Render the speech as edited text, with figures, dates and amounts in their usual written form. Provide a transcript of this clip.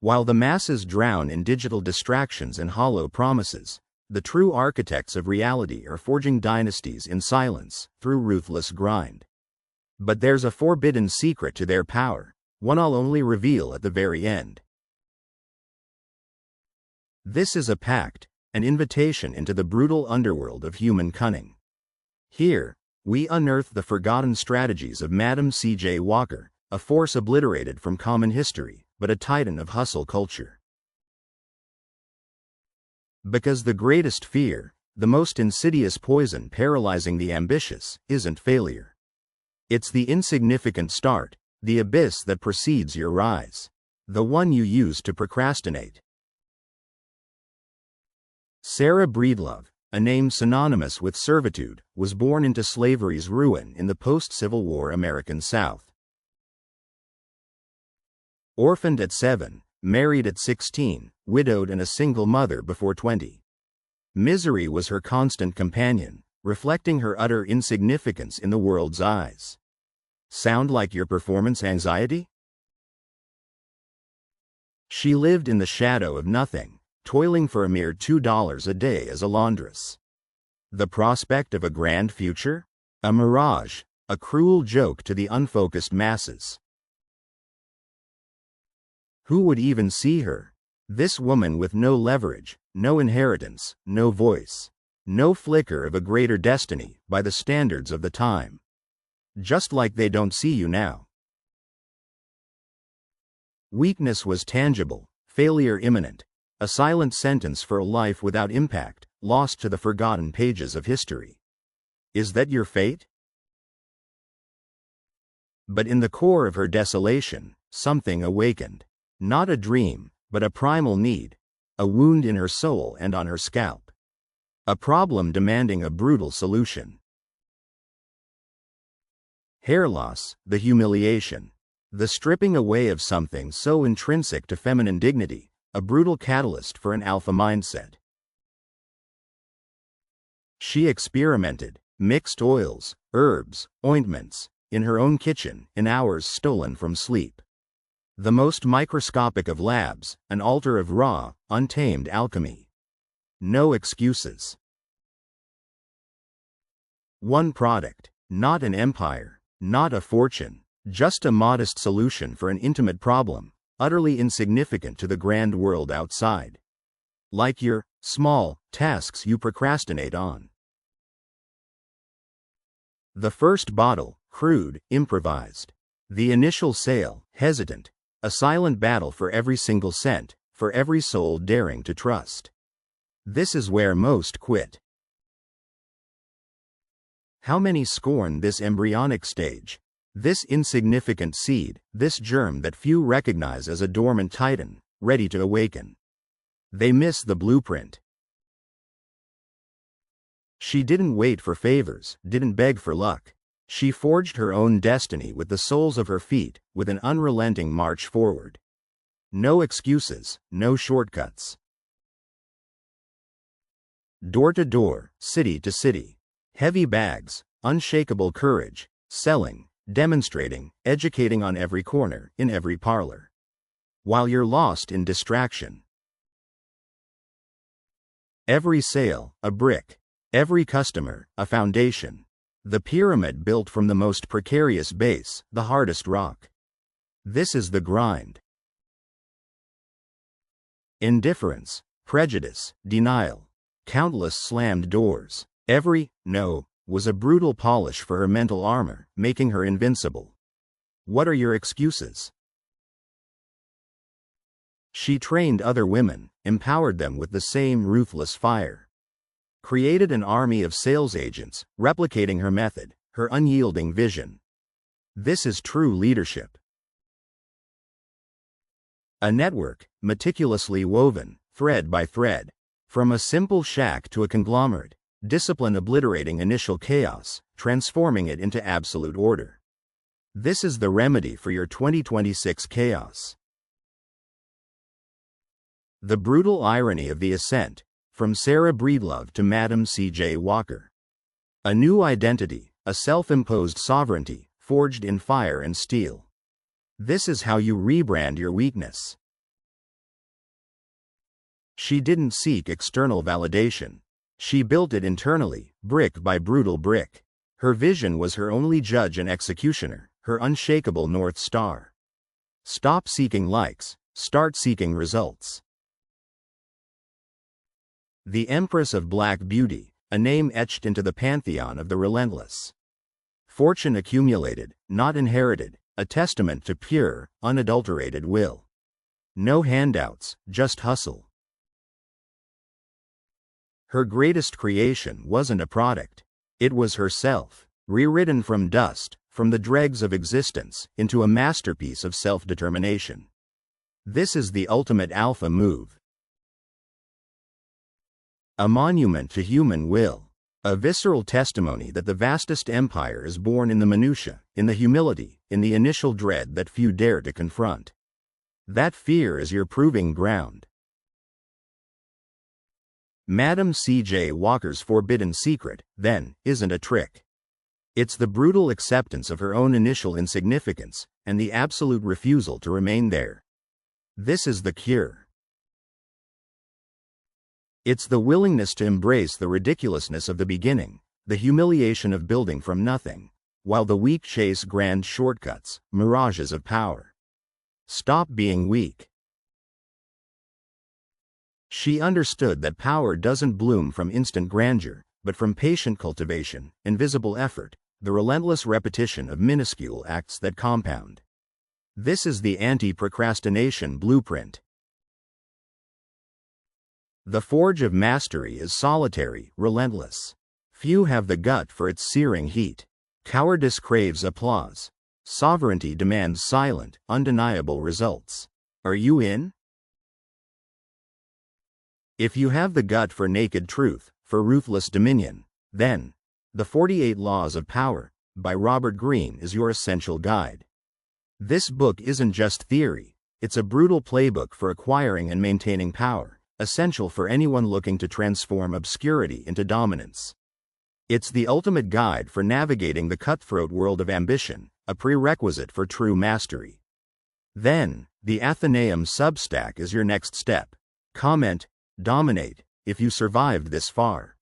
While the masses drown in digital distractions and hollow promises, the true architects of reality are forging dynasties in silence, through ruthless grind. But there's a forbidden secret to their power, one I'll only reveal at the very end. This is a pact, an invitation into the brutal underworld of human cunning. Here, we unearth the forgotten strategies of Madam C.J. Walker, a force obliterated from common history, but a titan of hustle culture. Because the greatest fear, the most insidious poison paralyzing the ambitious, isn't failure. It's the insignificant start, the abyss that precedes your rise, the one you use to procrastinate. Sarah Breedlove, a name synonymous with servitude, was born into slavery's ruin in the post-Civil War American South. Orphaned at 7, married at 16, widowed and a single mother before 20. Misery was her constant companion, reflecting her utter insignificance in the world's eyes. Sound like your performance anxiety? She lived in the shadow of nothing, toiling for a mere $2 a day as a laundress. The prospect of a grand future? A mirage, a cruel joke to the unfocused masses. Who would even see her? This woman with no leverage, no inheritance, no voice, no flicker of a greater destiny by the standards of the time. Just like they don't see you now. Weakness was tangible, failure imminent, a silent sentence for a life without impact, lost to the forgotten pages of history. Is that your fate? But in the core of her desolation, something awakened. Not a dream, but a primal need, a wound in her soul and on her scalp. A problem demanding a brutal solution. Hair loss, the humiliation, the stripping away of something so intrinsic to feminine dignity, a brutal catalyst for an alpha mindset. She experimented, mixed oils, herbs, ointments, in her own kitchen, in hours stolen from sleep. The most microscopic of labs, an altar of raw, untamed alchemy. No excuses. One product, not an empire, not a fortune, just a modest solution for an intimate problem, utterly insignificant to the grand world outside. Like your small tasks you procrastinate on. The first bottle, crude, improvised. The initial sale, hesitant. A silent battle for every single cent, for every soul daring to trust. This is where most quit. How many scorn this embryonic stage, this insignificant seed, this germ that few recognize as a dormant titan, ready to awaken? They miss the blueprint. She didn't wait for favors, didn't beg for luck. She forged her own destiny with the soles of her feet, with an unrelenting march forward. No excuses, no shortcuts. Door to door, city to city. Heavy bags, unshakable courage, selling, demonstrating, educating on every corner, in every parlor. While you're lost in distraction. Every sale, a brick. Every customer, a foundation. The pyramid built from the most precarious base, the hardest rock. This is the grind. Indifference, prejudice, denial. Countless slammed doors. Every no was a brutal polish for her mental armor, making her invincible. What are your excuses? She trained other women, empowered them with the same ruthless fire. Created an army of sales agents, replicating her method, her unyielding vision. This is true leadership. A network, meticulously woven, thread by thread. From a simple shack to a conglomerate, discipline obliterating initial chaos, transforming it into absolute order. This is the remedy for your 2026 chaos. The brutal irony of the ascent. From Sarah Breedlove to Madam C.J. Walker. A new identity, a self-imposed sovereignty, forged in fire and steel. This is how you rebrand your weakness. She didn't seek external validation. She built it internally, brick by brutal brick. Her vision was her only judge and executioner, her unshakable North Star. Stop seeking likes, start seeking results. The Empress of Black Beauty, a name etched into the pantheon of the relentless. Fortune accumulated, not inherited, a testament to pure, unadulterated will. No handouts, just hustle. Her greatest creation wasn't a product. It was herself, rewritten from dust, from the dregs of existence, into a masterpiece of self-determination. This is the ultimate alpha move. A monument to human will. A visceral testimony that the vastest empire is born in the minutiae, in the humility, in the initial dread that few dare to confront. That fear is your proving ground. Madam C.J. Walker's forbidden secret, then, isn't a trick. It's the brutal acceptance of her own initial insignificance, and the absolute refusal to remain there. This is the cure. It's the willingness to embrace the ridiculousness of the beginning, the humiliation of building from nothing, while the weak chase grand shortcuts, mirages of power. Stop being weak. She understood that power doesn't bloom from instant grandeur, but from patient cultivation, invisible effort, the relentless repetition of minuscule acts that compound. This is the anti-procrastination blueprint. The forge of mastery is solitary, relentless. Few have the gut for its searing heat. Cowardice craves applause. Sovereignty demands silent, undeniable results. Are you in? If you have the gut for naked truth, for ruthless dominion, then The 48 Laws of Power, by Robert Greene, is your essential guide. This book isn't just theory, it's a brutal playbook for acquiring and maintaining power, essential for anyone looking to transform obscurity into dominance. It's the ultimate guide for navigating the cutthroat world of ambition, a prerequisite for true mastery. Then, the ATHENEUM Substack is your next step. Comment, dominate, if you survived this far.